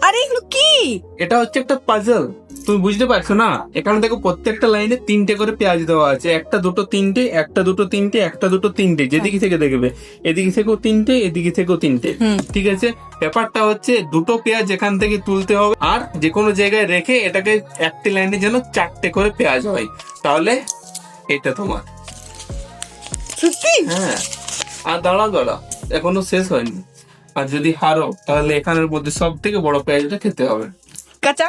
আরে এগুলো কি? এটা হচ্ছে একটা পাজল, তুমি বুঝতে পারছো না? এখানে দেখো প্রত্যেকটা লাইনে 3টে করে পেঁয়াজ দেওয়া আছে, একটা দুটো তিনটে, একটা দুটো তিনটে, একটা দুটো তিনটে, যেদিকে থেকে দেখবে এদিকে থেকেও তিনটে, এদিকে থেকেও তিনটে। ঠিক আছে, ব্যাপারটা হচ্ছে দুটো পেঁয়াজ এখান থেকে তুলতে হবে, আর যে কোনো জায়গায় রেখে এটাকে একটি লাইনে যেন 4টে করে পেঁয়াজ হয়, তাহলে এটা তোমার। সত্যি? হ্যাঁ, আর দাঁড়া এখনো শেষ হয়নি। আর যদি হারো তাহলে এখানের মধ্যে সব থেকে বড় পেঁয়াজটা খেতে হবে। কাঁচা?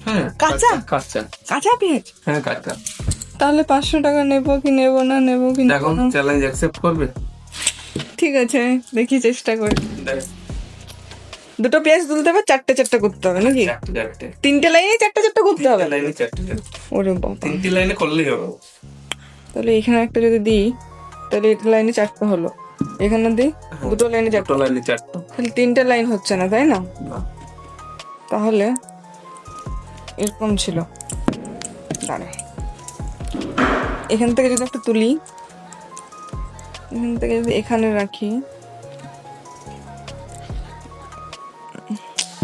হ্যাঁ, কাঁচা? কাঁচা। কাঁচা পেঁয়াজ? হ্যাঁ, কাঁচা। তাহলে 500 টাকা নেবো কি নেবো না, নেবো কি দেখো, নেবো না? চ্যালেঞ্জ অ্যাকসেপ্ট করবে? ঠিক আছে, দেখি চেষ্টা করি। দেখ, দুটো পেঁয়াজ তুলতে হবে, 4টে করতে হবে নাকি? 4টে 3টে লাইনে 4টে করতে হবে? লাইনে 4টে, ওরে বাবা, 3টে লাইনে করলেই হবে। তাহলে এখানে একটা যদি দিই, তাহলে এটা লাইনে 4টে হলো, এখানে দিই দুটো লাইনে 4টে, দুটো লাইনে 4টে। তাহলে 3টে লাইন হচ্ছে না, তাই না? না, তাহলে এরকম ছিল। দাঁড়া, এখান থেকে যদি একটা তুলি, এখান থেকে যদি এখানে রাখি,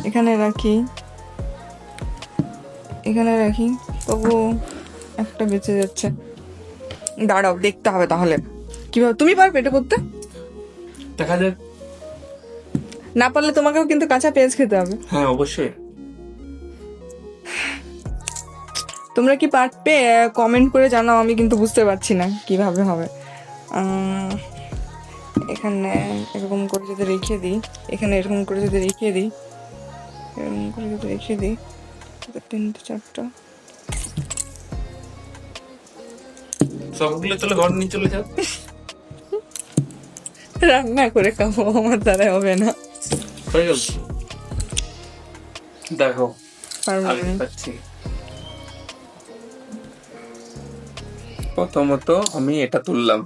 এখানে রাখি, এখানে রাখি, তবু একটা বেঁচে যাচ্ছে। দাঁড়াও, দেখতে হবে তাহলে কিভাবে। তুমি পারবে এটা করতে? দেখা যাক। না পারলে তোমাকেও কিন্তু কাঁচা পেঁয়াজ খেতে হবে। হ্যাঁ, অবশ্যই। তোমরা কি পারবে? কমেন্ট করে জানাও, আমি কিন্তু বুঝতে পারছি না কিভাবে হবে। এখানে এরকম করে যদি রেখে দিই, এখানে এরকম করে যদি রেখে দিই, এরকম করে যদি রেখে দিই, 3টে 4টা, সবগুলো তাহলে ঘর নিয়ে চলে যাও। রান্না করে খাবো, আমার দ্বারা হবে না। হয়ে গেল। দেখো, পারবো আমি না। পাচ্ছি। প্রথমত আমি এটা তুললাম,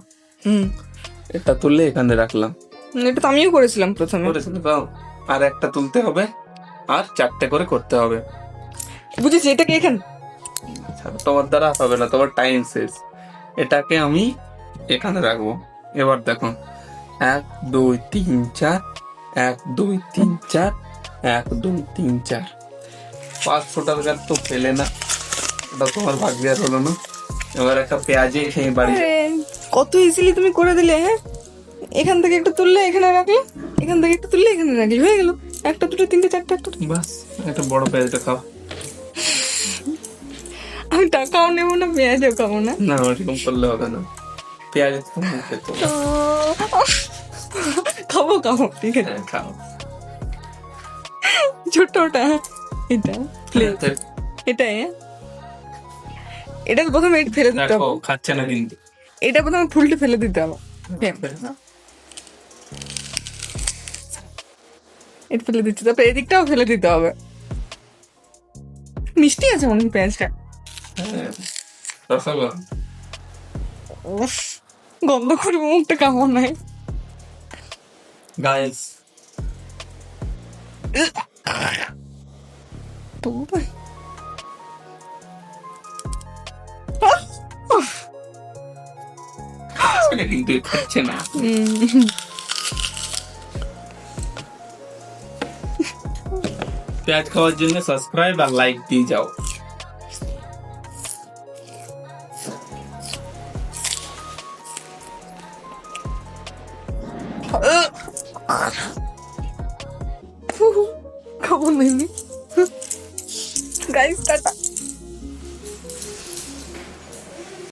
এটা তুললে এখানে রাখলাম। এটা তো আমিও করেছিলাম প্রথমে। করেছিল দাও, আর একটা তুলতে হবে, আর 4টে করে করতে হবে। বুঝেছি, এটাকে এখানে তোমার দ্বারা হবে না, তোমার টাইম শেষ। এটাকে আমি এখানে রাখবো। এবার দেখো, 1 2 3 4, 1 2 3 4, 1 2 3 4। 500 টাকার তো পেলে না, ওটা তোমার ভাগ্যে আর হলো না। এবার একটা পেঁয়াজে খেয়ে বাড়ি যাও। আরে, কত ইজিলি তুমি করে দিলে। হ্যাঁ, এখান থেকে একটু তুললে এখানে রাখলে, এখান থেকে একটু তুললে এখানে রাখলে, হয়ে গেল। একটা দুটো তিনটে চারটে, একটা বাস, একটা বড় পেঁয়াজটা খাও। আমি টাকাও নেবো না, পেঁয়াজও খাবো না। না, ওরকম করলে হবে না, পেঁয়াজ তোমার খেতে হবে। খাবো, ঠিক আছে। হ্যাঁ, খাও। ছোটটা, এটা প্লেট, এটা এটা প্রথমে এটা ফেলে দিতে দেখো, হবে। খাচ্ছে না কিন্তু। এটা প্রথমে ফুলটা ফেলে দিতে হবে। এটা ফেলে দিচ্ছি, তারপরে এদিকটাও ফেলে দিতে হবে। মিষ্টি আছে মনে হয় পেঁয়াজটা। হ্যাঁ, রসগোল্লা। উফ, গন্ধ করে মুখটা কেমন হয়। গাইস, কিন্তু খাচ্ছে না। পেঁয়াজ খাওয়ার জন্য সাবস্ক্রাইব আর লাইক দিয়ে যাও। খাবো না। Guys, tata.